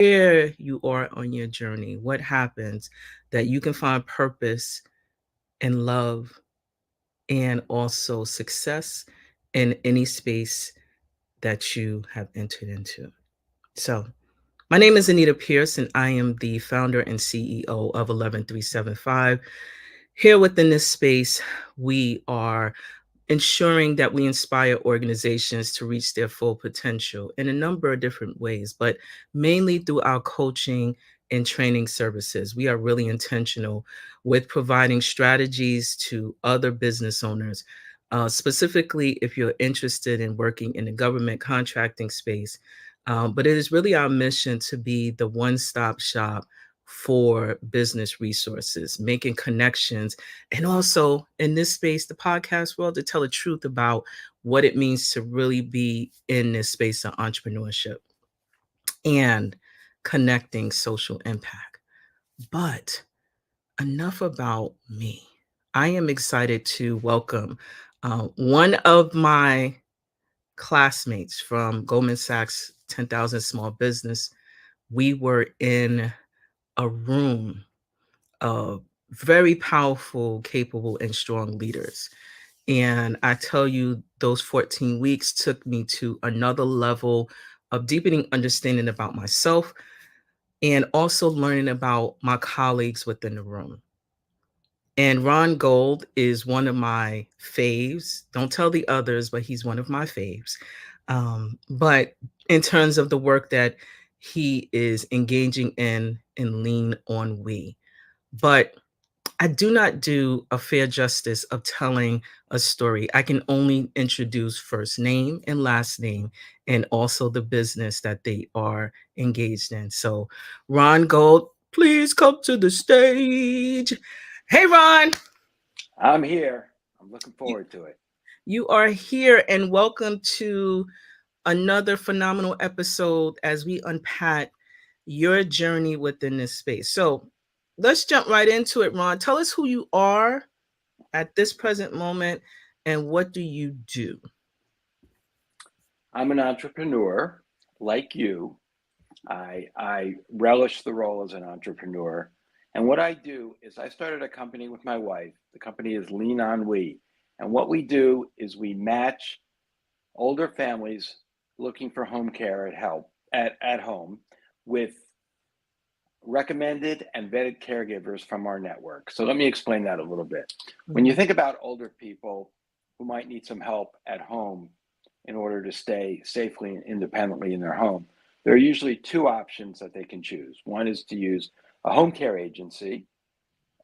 where you are on your journey, what happens that you can find purpose and love and also success in any space that you have entered into. So, my name is Anita Pierce, and I am the founder and CEO of 11375. Here within this space, we are ensuring that we inspire organizations to reach their full potential in a number of different ways, but mainly through our coaching and training services. We are really intentional with providing strategies to other business owners. Specifically, if you're interested in working in the government contracting space, but it is really our mission to be the one stop shop for business resources, making connections, and also in this space, the podcast world, to tell the truth about what it means to really be in this space of entrepreneurship and connecting social impact. But enough about me. I am excited to welcome one of my classmates from Goldman Sachs 10,000 Small Business. We were in a room of very powerful, capable, and strong leaders. And I tell you, those 14 weeks took me to another level of deepening understanding about myself and also learning about my colleagues within the room. And Ron Gold is one of my faves. Don't tell the others, but he's one of my faves. But in terms of the work that he is engaging in Lean on We. But I do not do a fair justice of telling a story. I can only introduce first name and last name and also the business that they are engaged in. So, Ron Gold, please come to the stage. Hey, Ron. I'm here. I'm looking You, forward to it. you are here, and welcome to another phenomenal episode as we unpack your journey within this space. So, let's jump right into it, Ron. Tell us who you are at this present moment and what do you do? I'm an entrepreneur like you. I relish the role as an entrepreneur. And what I do is I started a company with my wife. The company is LeanonWe. And what we do is we match older families looking for home care at home with recommended and vetted caregivers from our network. So let me explain that a little bit. When you Mhm. think about older people who might need some help at home in order to stay safely and independently in their home, there are usually two options that they can choose. One is to use a home care agency,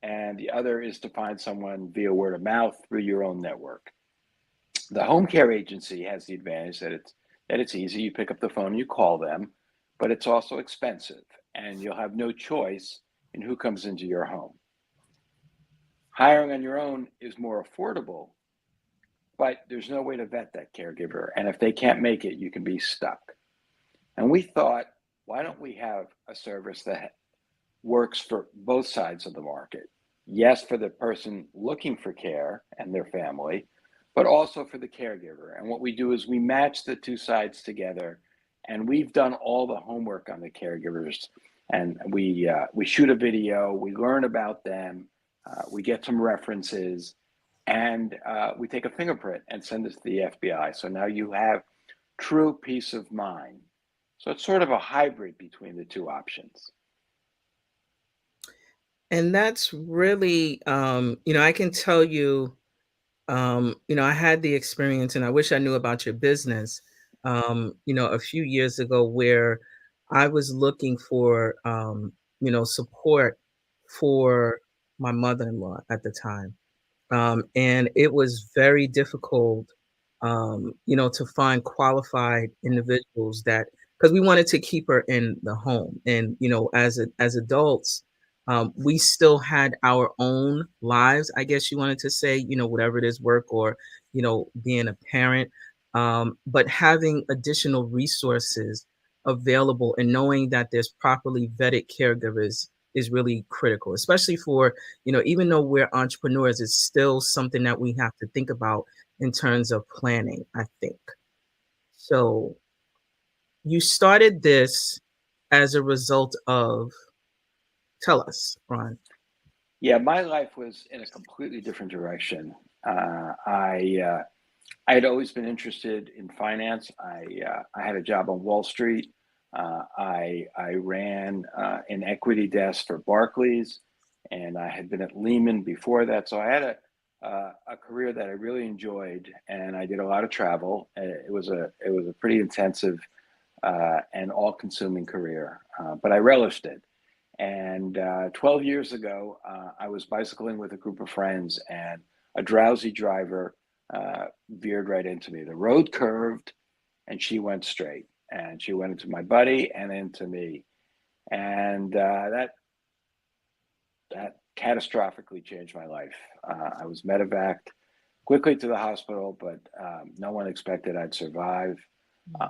and the other is to find someone via word of mouth through your own network. The home care agency has the advantage that it's easy. You pick up the phone, you call them, but it's also expensive, and you'll have no choice in who comes into your home. Hiring on your own is more affordable, but there's no way to vet that caregiver, and if they can't make it, you can be stuck. And we thought, why don't we have a service that works for both sides of the market? Yes, for the person looking for care and their family, but also for the caregiver. And what we do is we match the two sides together, and we've done all the homework on the caregivers. And we shoot a video, we learn about them, we get some references, and we take a fingerprint and send it to the FBI. So now you have true peace of mind. So it's sort of a hybrid between the two options. And that's really, I can tell you, I had the experience and I wish I knew about your business, a few years ago where I was looking for, support for my mother in law at the time. And it was very difficult, to find qualified individuals that because we wanted to keep her in the home, and as adults, we still had our own lives. I guess you wanted to say, whatever it is, work or being a parent, but having additional resources available and knowing that there's properly vetted caregivers is really critical, especially for even though we're entrepreneurs, it's still something that we have to think about in terms of planning, I think. So you started this. as a result of? Tell us, Ron. Yeah, my life was in a completely different direction. I had always been interested in finance. I had a job on Wall Street. I ran an equity desk for Barclays, and I had been at Lehman before that. So I had a career that I really enjoyed, and I did a lot of travel. It was a pretty intensive and all-consuming career, but I relished it. And 12 years ago, I was bicycling with a group of friends, and a drowsy driver veered right into me. The road curved, and she went straight. And she went into my buddy and into me. And that catastrophically changed my life. I was medevaced quickly to the hospital, but no one expected I'd survive.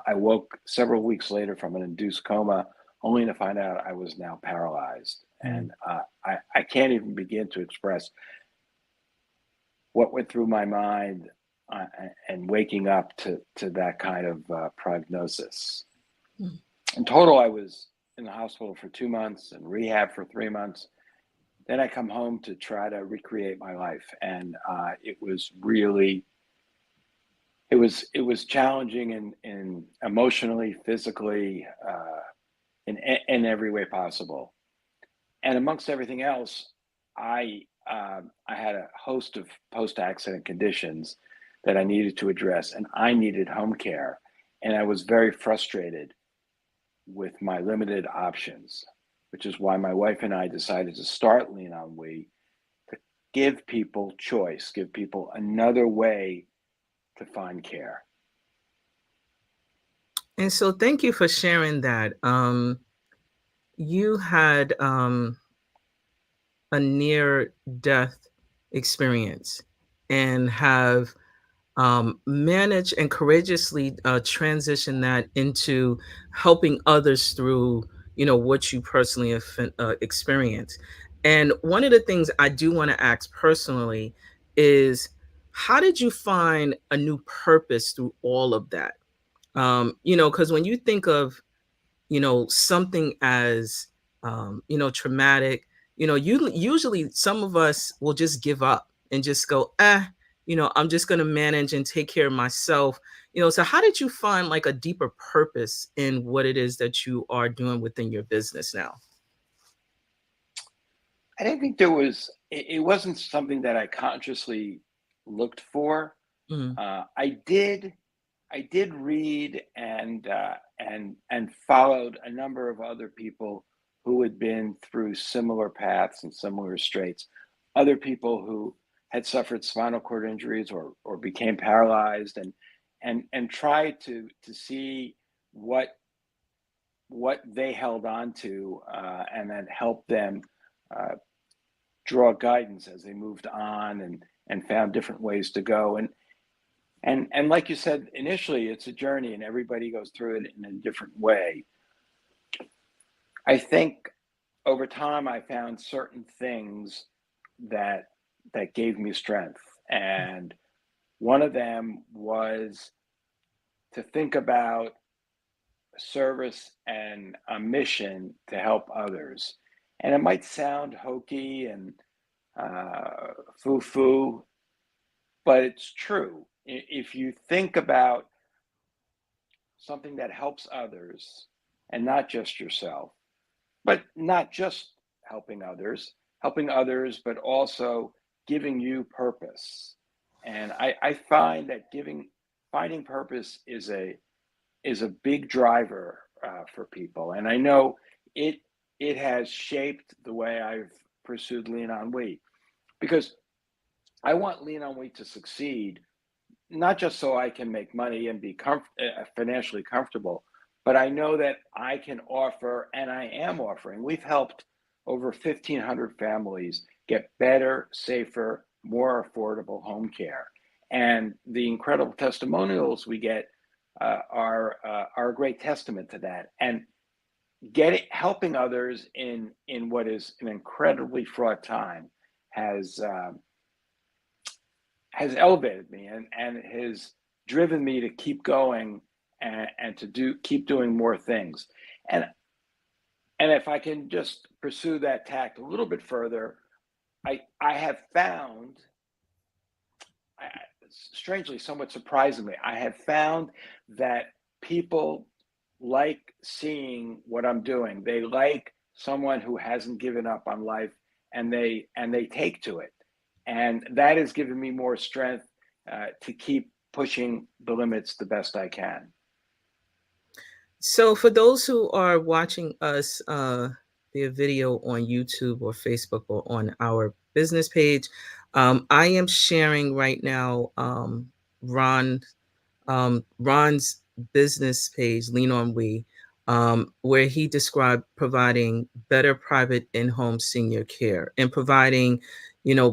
I woke several weeks later from an induced coma, only to find out I was now paralyzed. Mm, And I can't even begin to express what went through my mind and waking up to that kind of prognosis. mm. In total, I was in the hospital for 2 months and rehab for 3 months. Then I come home to try to recreate my life, and it was really it was challenging in emotionally, physically, in every way possible. And amongst everything else, I had a host of post-accident conditions that I needed to address, and I needed home care, and I was very frustrated with my limited options, which is why my wife and I decided to start LeanonWe to give people choice, give people another way to find care. And so thank you for sharing that. You had a near death experience and have managed and courageously transition that into helping others through, what you personally have experienced. And one of the things I do want to ask personally is, how did you find a new purpose through all of that? Because when you think of, something as, traumatic, you usually some of us will just give up and just go, I'm just going to manage and take care of myself. So how did you find like a deeper purpose in what it is that you are doing within your business now? I didn't think there was, it wasn't something that I consciously looked for. Mm, I did read and followed a number of other people who had been through similar paths and similar straits. Other people who had suffered spinal cord injuries or became paralyzed, and tried to see what they held on to, and then help them uh, draw guidance as they moved on and found different ways to go. And like you said, initially it's a journey and everybody goes through it in a different way. I think over time I found certain things that that gave me strength. And one of them was to think about service and a mission to help others. And it might sound hokey and foo-foo, but it's true. If you think about something that helps others and not just yourself, but not just helping others, but also giving you purpose. And I find that finding purpose is a big driver for people. And I know it it has shaped the way I've pursued Lean On We, because I want Lean On We to succeed, not just so I can make money and be financially comfortable, but I know that I can offer, and I am offering. We've helped over 1,500 families get better, safer, more affordable home care, and the incredible testimonials we get are a great testament to that. And helping others in what is an incredibly fraught time has has elevated me and has driven me to keep going and to keep doing more things. And And if I can just pursue that tact a little bit further, I have found, strangely, somewhat surprisingly, I have found that people like seeing what I'm doing. They like someone who hasn't given up on life, and they take to it, and that has given me more strength to keep pushing the limits the best I can. So, for those who are watching us via video on YouTube or Facebook or on our business page, I am sharing right now Ron Ron's business page, LeanonWe, where he described providing better private in-home senior care and providing,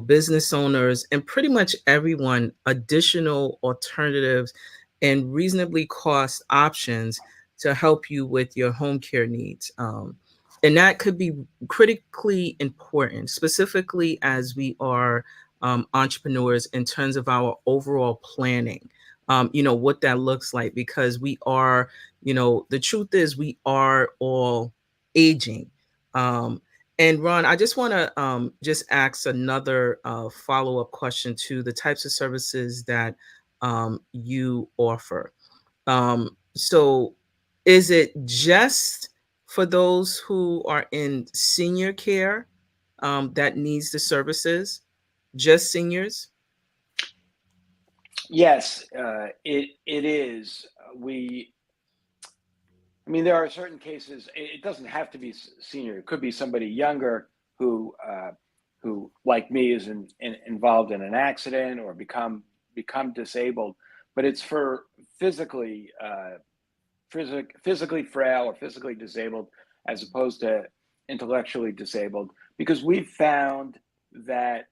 business owners and pretty much everyone additional alternatives and reasonably cost options to help you with your home care needs. And that could be critically important, specifically as we are entrepreneurs in terms of our overall planning, what that looks like, because we are, the truth is we are all aging. Um, and Ron, I just want to just ask another follow-up question to the types of services that you offer. So is it just for those who are in senior care that needs the services? Just seniors? Yes, it is. I mean, there are certain cases. It doesn't have to be senior. It could be somebody younger who, like me, is involved in an accident or become disabled. But it's for physically frail or physically disabled, as opposed to intellectually disabled, because we've found that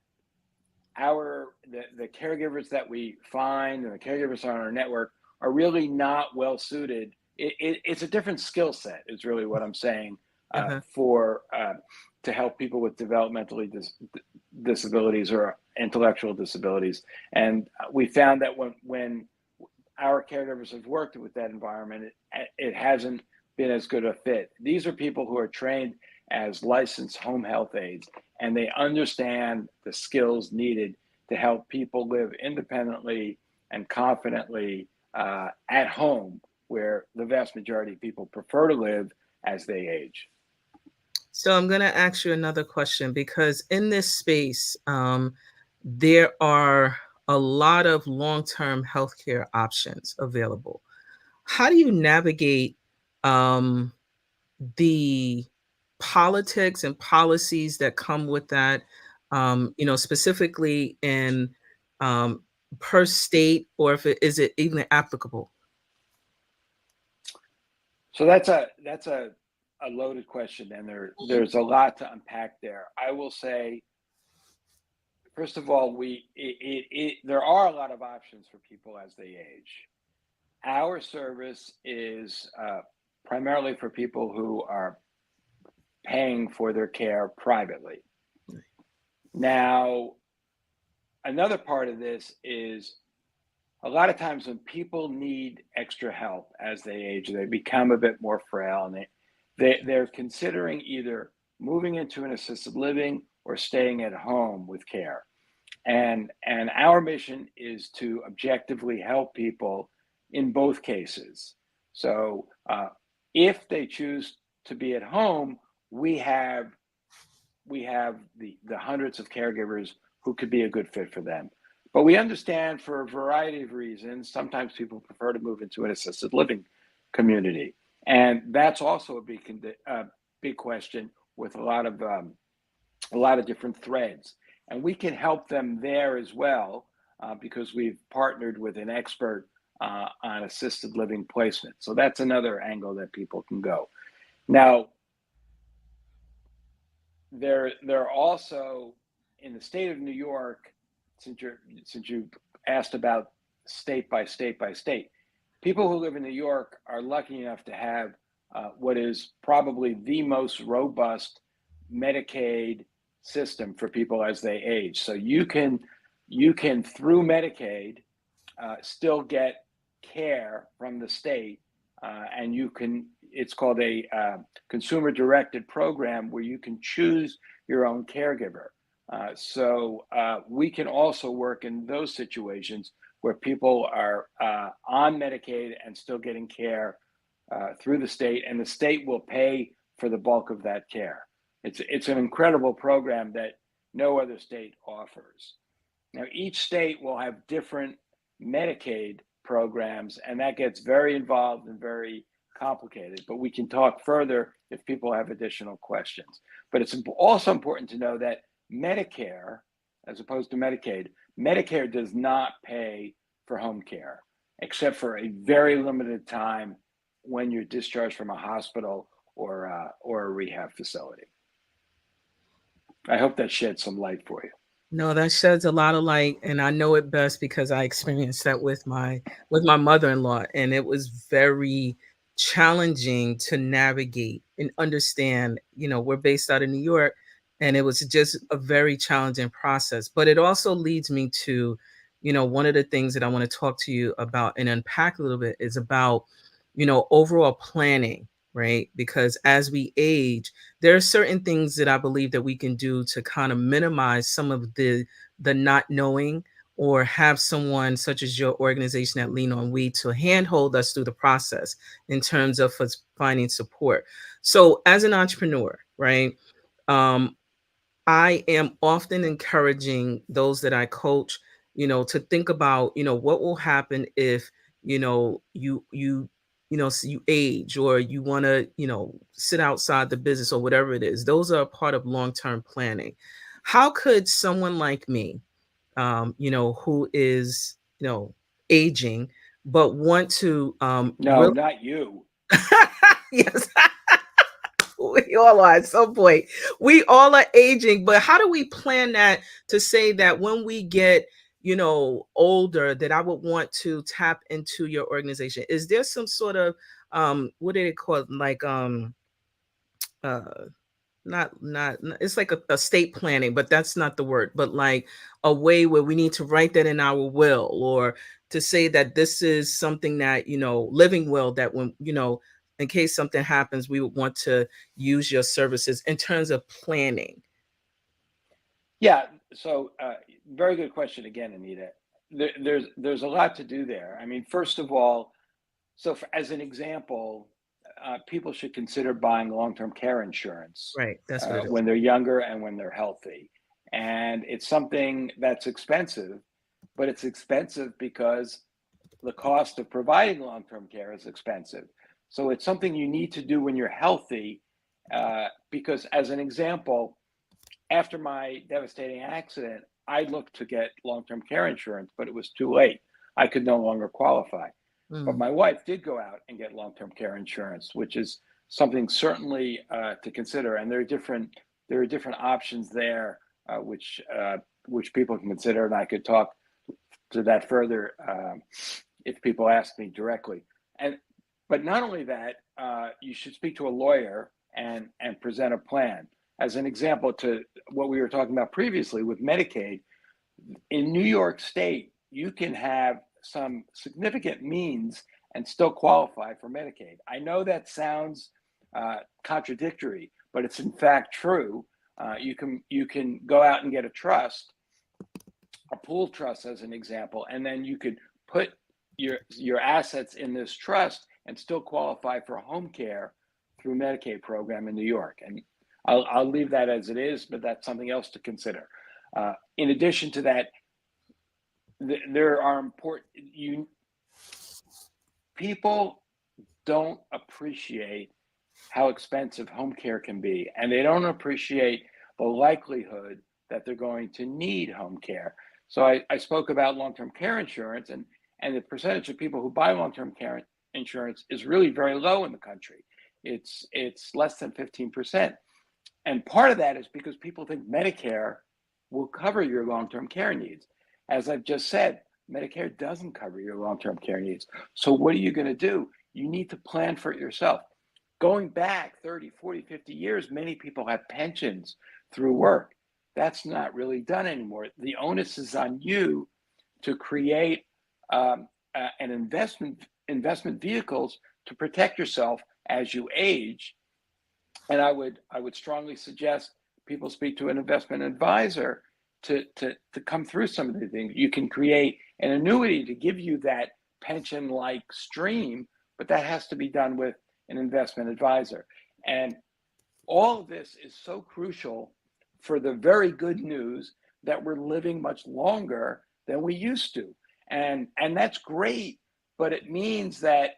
the caregivers that we find and the caregivers on our network are really not well suited. It's a different skill set, is really what I'm saying, Uh-huh. for to help people with developmentally disabilities or intellectual disabilities. And we found that when our caregivers have worked with that environment, it hasn't been as good a fit. These are people who are trained as licensed home health aides, and they understand the skills needed to help people live independently and confidently at home, where the vast majority of people prefer to live as they age. So I'm going to ask you another question, because in this space, there are a lot of long-term healthcare options available. How do you navigate um, the politics and policies that come with that? Specifically in um, per state, or if is it even applicable? So that's a loaded question, and there's a lot to unpack there. I will say, first of all, there are a lot of options for people as they age. Our service is primarily for people who are paying for their care privately. Now, another part of this is, a lot of times when people need extra help as they age, they become a bit more frail, and they're considering either moving into an assisted living or staying at home with care. And our mission is to objectively help people in both cases. So if they choose to be at home, we have the hundreds of caregivers who could be a good fit for them. But we understand, for a variety of reasons, sometimes people prefer to move into an assisted living community, and that's also a big question with a lot of different threads. And we can help them there as well, because we've partnered with an expert on assisted living placement. So that's another angle that people can go. Now, there are also, in the state of New York, since you asked about state by state by state, people who live in New York are lucky enough to have what is probably the most robust Medicaid system for people as they age. So you can through Medicaid still get care from the state, and it's called a consumer directed program where you can choose your own caregiver. So we can also work in those situations where people are on Medicaid and still getting care through the state, and the state will pay for the bulk of that care. It's an incredible program that no other state offers. Now, each state will have different Medicaid programs, and that gets very involved and very complicated, but we can talk further if people have additional questions. But it's also important to know that Medicare, as opposed to Medicaid, Medicare does not pay for home care, except for a very limited time when you're discharged from a hospital or a rehab facility. I hope that sheds some light for you. No, that sheds a lot of light, and I know it best because I experienced that with my mother-in-law, and it was very challenging to navigate and understand. We're based out of New York, and it was just a very challenging process. But it also leads me to, one of the things that I want to talk to you about and unpack a little bit is about, overall planning, right? Because as we age, there are certain things that I believe that we can do to kind of minimize some of the not knowing, or have someone such as your organization at LeanonWe to handhold us through the process in terms of us finding support. So as an entrepreneur, right? Um, I am often encouraging those that I coach, to think about, what will happen if, you age, or you want to, sit outside the business, or whatever it is. Those are a part of long-term planning. How could someone like me, who is, aging, but want to No, really not you. yes, we all are at some point. We all are aging, but how do we plan that to say that when we get, older, that I would want to tap into your organization? Is there some sort of what do they call it? Like uh not it's like a estate planning, but that's not the word, but like a way where we need to write that in our will, or to say that this is something that, living will, that when, in case something happens, we would want to use your services in terms of planning. Yeah. So, very good question again, Anita. There's a lot to do there. I mean, first of all, as an example, people should consider buying long-term care insurance Right, that's what it is. when they're younger and when they're healthy. And it's something that's expensive, but it's expensive because the cost of providing long-term care is expensive. So it's something you need to do when you're healthy, because, as an example, after my devastating accident, I looked to get long-term care insurance, but it was too late. I could no longer qualify. But Mm, my wife did go out and get long-term care insurance, which is something certainly to consider. And there are different options there, which people can consider, and I could talk to that further if people ask me directly. And but not only that, you should speak to a lawyer and present a plan. As an example to what we were talking about previously with Medicaid, in New York State, you can have some significant means and still qualify for Medicaid. I know that sounds contradictory, but it's in fact true. You can go out and get a trust, a pool trust as an example, and then you could put your assets in this trust and still qualify for home care through Medicaid program in New York. And I'll leave that as it is, but that's something else to consider. In addition to that, there are important people don't appreciate how expensive home care can be, and they don't appreciate the likelihood that they're going to need home care. So I spoke about long-term care insurance, and the percentage of people who buy long-term care insurance is really very low in the country. It's less than 15%. And part of that is because people think Medicare will cover your long-term care needs. As I've just said, Medicare doesn't cover your long-term care needs. So what are you going to do? You need to plan for it yourself. Going back 30, 40, 50 years, many people had pensions through work. That's not really done anymore. The onus is on you to create an investment vehicles to protect yourself as you age. And I would strongly suggest people speak to an investment advisor to come through some of the things. You can create an annuity to give you that pension like stream, but that has to be done with an investment advisor. And all of this is so crucial for the very good news that we're living much longer than we used to. And that's great, but it means that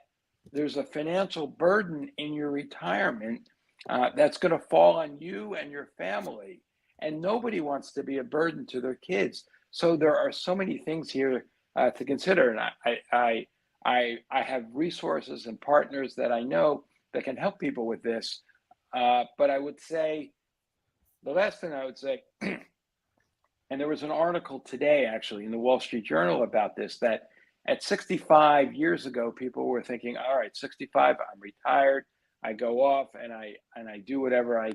there's a financial burden in your retirement that's going to fall on you and your family. And nobody wants to be a burden to their kids. So there are so many things here to consider. And I have resources and partners that I know that can help people with this. But I would say the last thing I would say, and there was an article today actually in the Wall Street Journal about this, that at 65 years ago, people were thinking, all right, 65, I'm retired. I go off and I do whatever I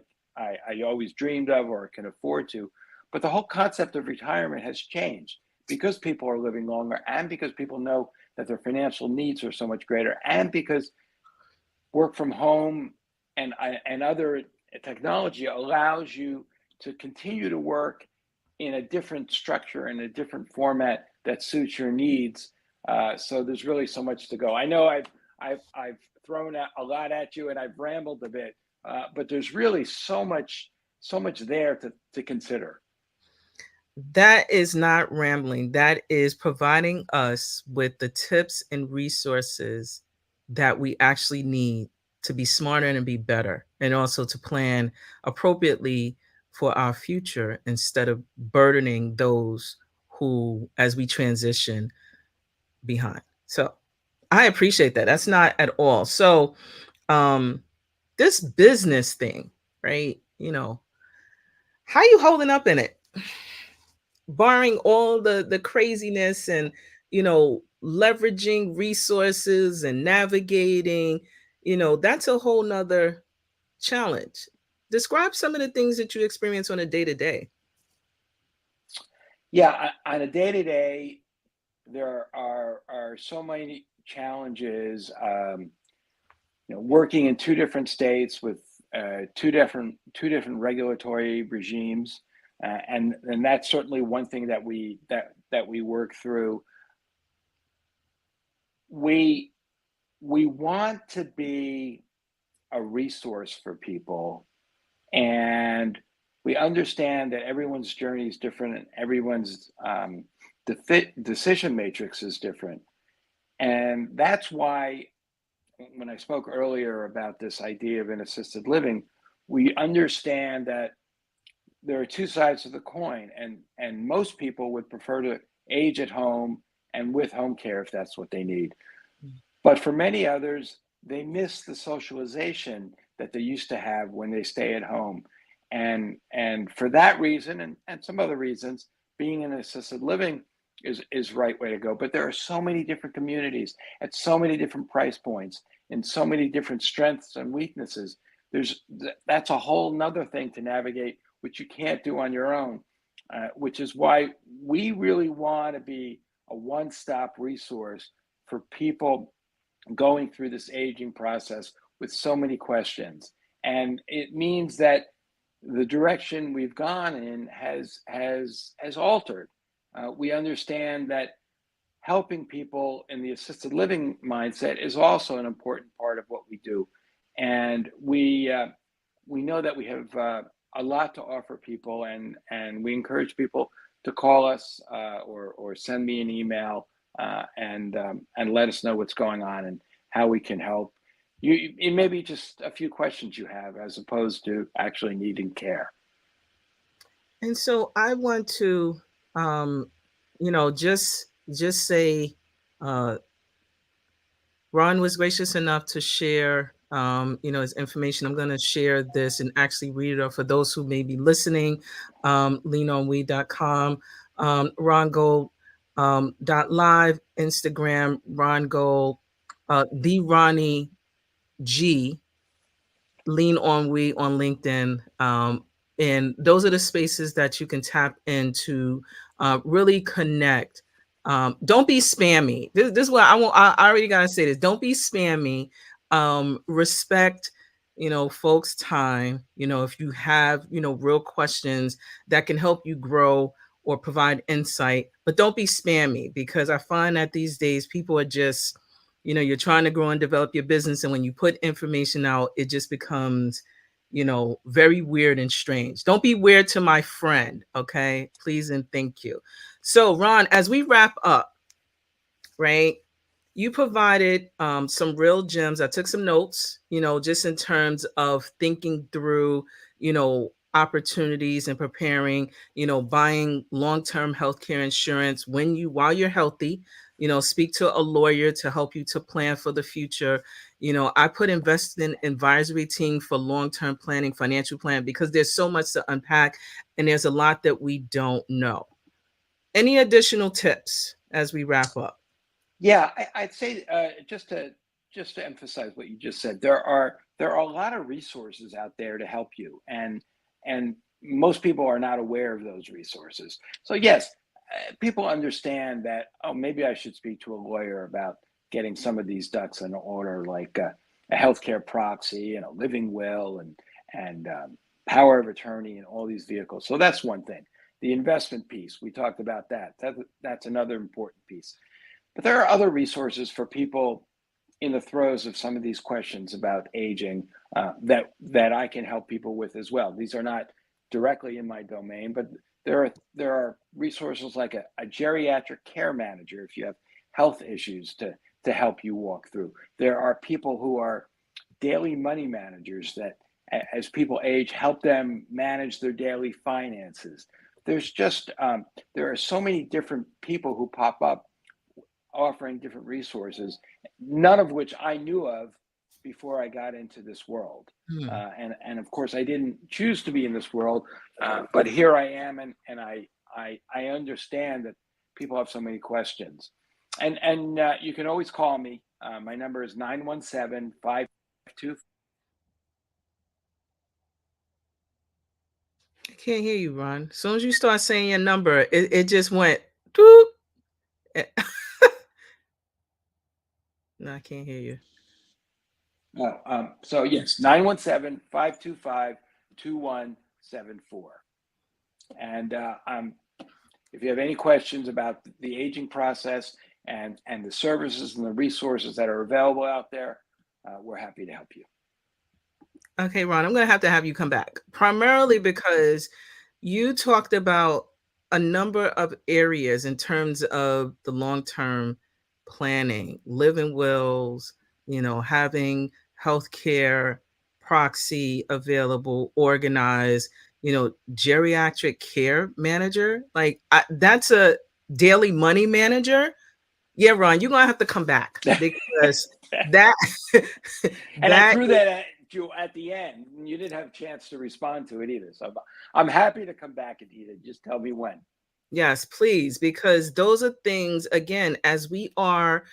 always dreamed of or can afford to. But the whole concept of retirement has changed because people are living longer and because people know that their financial needs are so much greater and because work from home and other technology allows you to continue to work in a different structure and a different format that suits your needs. So there's really so much to go. I know I've thrown a lot at you and I've rambled a bit, but there's really so much there to consider. That is not rambling. That is providing us with the tips and resources that we actually need to be smarter and be better, and also to plan appropriately for our future instead of burdening those who, as we transition, behind. So I appreciate that. That's not at all. So, um, this business thing, right? How you holding up in it? Barring all the craziness and leveraging resources and navigating, that's a whole nother challenge. Describe some of the things that you experience on a day to day. Yeah, on a day to day, there are so many challenges. Working in two different states with two different regulatory regimes, and that's certainly one thing that we work through. We want to be a resource for people, and we understand that everyone's journey is different and everyone's decision matrix is different, and that's why when I spoke earlier about this idea of an assisted living, we understand that there are two sides of the coin, and most people would prefer to age at home and with home care if that's what they need. But for many others, they miss the socialization that they used to have when they stay at home. And for that reason and some other reasons, being in assisted living is right way to go. But there are so many different communities at so many different price points and so many different strengths and weaknesses. That's a whole nother thing to navigate, which you can't do on your own. Which is why we really want to be a one-stop resource for people going through this aging process with so many questions. And it means that the direction we've gone in has altered. We understand that helping people in the assisted living mindset is also an important part of what we do, and we know that we have a lot to offer people, and we encourage people to call us or send me an email and let us know what's going on and how we can help. It may be just a few questions you have as opposed to actually needing care. And so I want to, um, just say, uh, Ron was gracious enough to share, his information. I'm going to share this and actually read it out for those who may be listening. LeanonWe.com, Ron Gold .live, Instagram, Ron Gold, the Ronnie G, LeanonWe on LinkedIn. And those are the spaces that you can tap into, really connect. Don't be spammy. This is what I want. I already gotta say this. Don't be spammy. Respect, folks' time. If you have, real questions that can help you grow or provide insight, but don't be spammy, because I find that these days people are just, you're trying to grow and develop your business. And when you put information out, it just becomes, very weird and strange. Don't be weird to my friend. Okay. Please and thank you. So, Ron, as we wrap up, right? You provided some real gems. I took some notes, just in terms of thinking through, opportunities and preparing, buying long-term healthcare insurance while you're healthy, speak to a lawyer to help you to plan for the future. I put invest in advisory team for long-term planning, financial plan, because there's so much to unpack and there's a lot that we don't know. Any additional tips as we wrap up? Yeah, I'd say just to emphasize what you just said, there are a lot of resources out there to help you, and most people are not aware of those resources. So yes, people understand that. Oh, maybe I should speak to a lawyer about getting some of these ducks in order, like a healthcare proxy and a living will and power of attorney and all these vehicles. So that's one thing. The investment piece, we talked about that. That's another important piece. But there are other resources for people in the throes of some of these questions about aging, that I can help people with as well. These are not directly in my domain, but there are resources like a geriatric care manager if you have health issues to help you walk through. There are people who are daily money managers that, as people age, help them manage their daily finances. There's just there are so many different people who pop up offering different resources, none of which I knew of before I got into this world. Hmm. And of course, I didn't choose to be in this world, but here I am, and I understand that people have so many questions. And you can always call me. My number is 917-525. I can't hear you, Ron. As soon as you start saying your number, it just went doop. Eh, No, I can't hear you. So yes, 917-525-2174. And if you have any questions about the aging process and the services and the resources that are available out there, we're happy to help you. Okay, Ron, I'm going to have you come back, primarily because you talked about a number of areas in terms of the long-term planning, living wills, having healthcare proxy available, organized, geriatric care manager. Like that's a daily money manager. Yeah, Ron, you're gonna have to come back because that And I that threw that at you at the end, and you didn't have a chance to respond to it either. So I'm happy to come back, Anita. Just tell me when. Yes, please, because those are things, again, as we are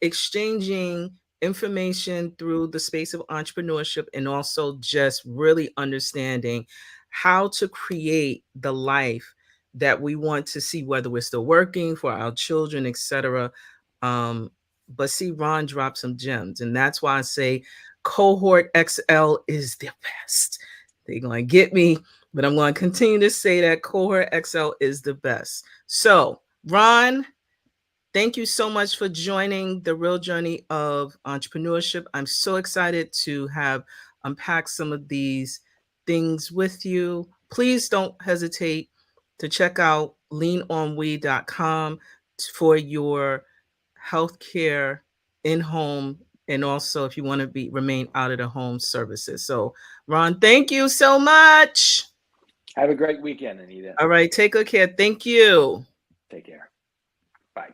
exchanging information through the space of entrepreneurship and also just really understanding how to create the life that we want to see, whether we're still working for our children, etc. Um, but see, Ron dropped some gems, and that's why I say Cohort XL is the best. They're going to get me, but I'm going to continue to say that Cohort XL is the best. So, Ron, thank you so much for joining the real journey of entrepreneurship. I'm so excited to have unpacked some of these things with you. Please don't hesitate to check out LeanonWe.com for your healthcare in home, and also if you want to remain out of the home services. So, Ron, thank you so much. Have a great weekend, Anita. All right, take good care. Thank you. Take care. Bye.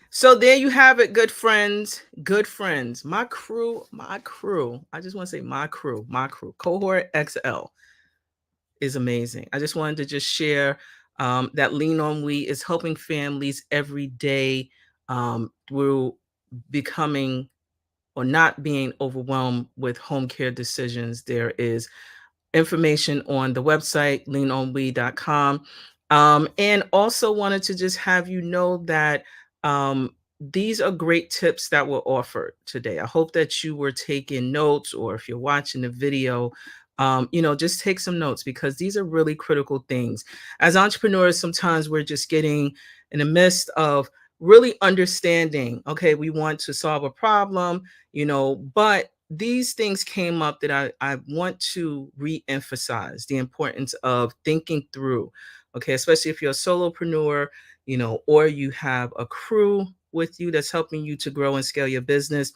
So there you have it, good friends. Good friends. My crew, my crew. I just want to say my crew, my crew. Cohort XL is amazing. I just wanted to just share that Lean On We is helping families every day through becoming or not being overwhelmed with home care decisions. There is information on the website, leanonwe.com. And also wanted to just have you know that these are great tips that were offered today. I hope that you were taking notes, or if you're watching the video, just take some notes, because these are really critical things. As entrepreneurs, sometimes we're just getting in the midst of really understanding, okay, we want to solve a problem, but these things came up that I want to re-emphasize the importance of thinking through, okay, especially if you're a solopreneur, or you have a crew with you that's helping you to grow and scale your business.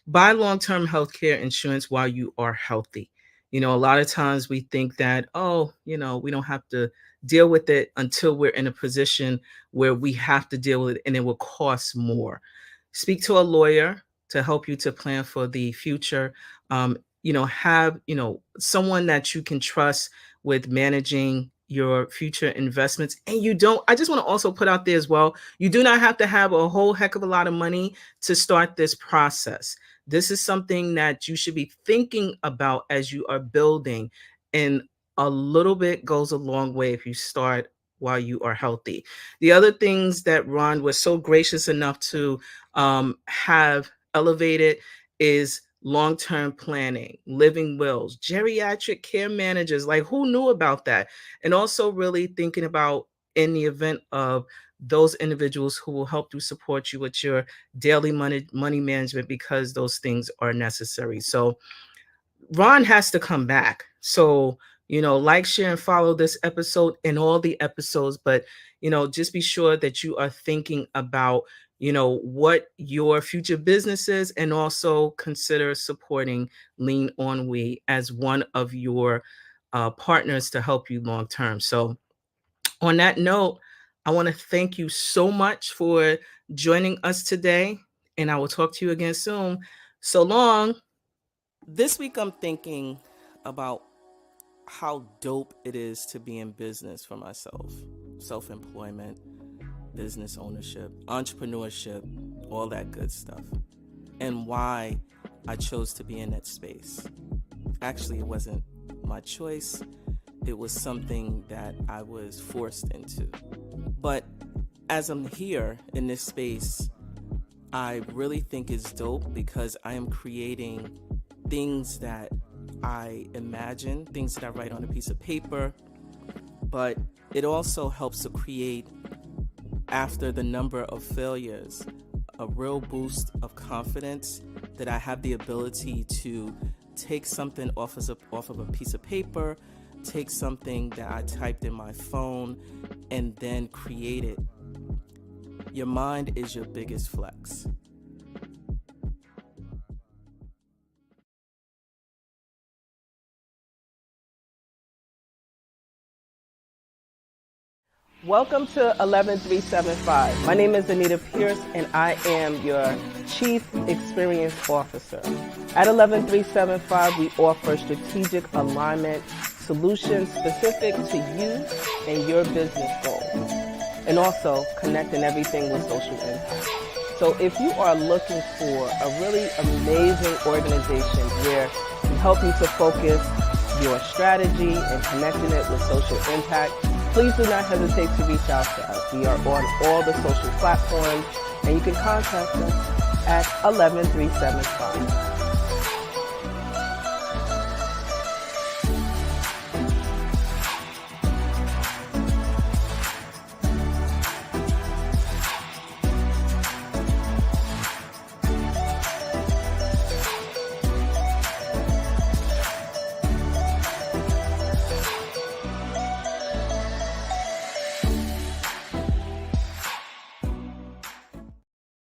Buy long-term healthcare insurance while you are healthy. A lot of times we think that, oh, we don't have to deal with it until we're in a position where we have to deal with it and it will cost more. Speak to a lawyer to help you to plan for the future. Have, someone that you can trust with managing your future investments. And I just want to also put out there as well, you do not have to have a whole heck of a lot of money to start this process. This is something that you should be thinking about as you are building. And a little bit goes a long way if you start while you are healthy. The other things that Ron was so gracious enough to have elevated is long-term planning, living wills, geriatric care managers. Like, who knew about that? And also really thinking about, in the event of those individuals who will help you support you with your daily money management, because those things are necessary. So Ron has to come back. So, like, share, and follow this episode and all the episodes. But, just be sure that you are thinking about, what your future business is, and also consider supporting LeanonWe as one of your partners to help you long term. So, on that note, I want to thank you so much for joining us today. And I will talk to you again soon. So long. This week, I'm thinking about how dope it is to be in business for myself. Self-employment, business ownership, entrepreneurship, all that good stuff. And why I chose to be in that space. Actually, it wasn't my choice. It was something that I was forced into. But as I'm here in this space, I really think it's dope because I am creating things that I imagine, things that I write on a piece of paper, but it also helps to create, after the number of failures, a real boost of confidence that I have the ability to take something off of a piece of paper, take something that I typed in my phone, and then create it. Your mind is your biggest flex. Welcome to 11375. My name is Anita Pierce, and I am your Chief Experience Officer. At 11375, we offer strategic alignment solutions specific to you and your business goals, and also connecting everything with social impact. So if you are looking for a really amazing organization where we help you to focus your strategy and connecting it with social impact, please do not hesitate to reach out to us. We are on all the social platforms, and you can contact us at 11375.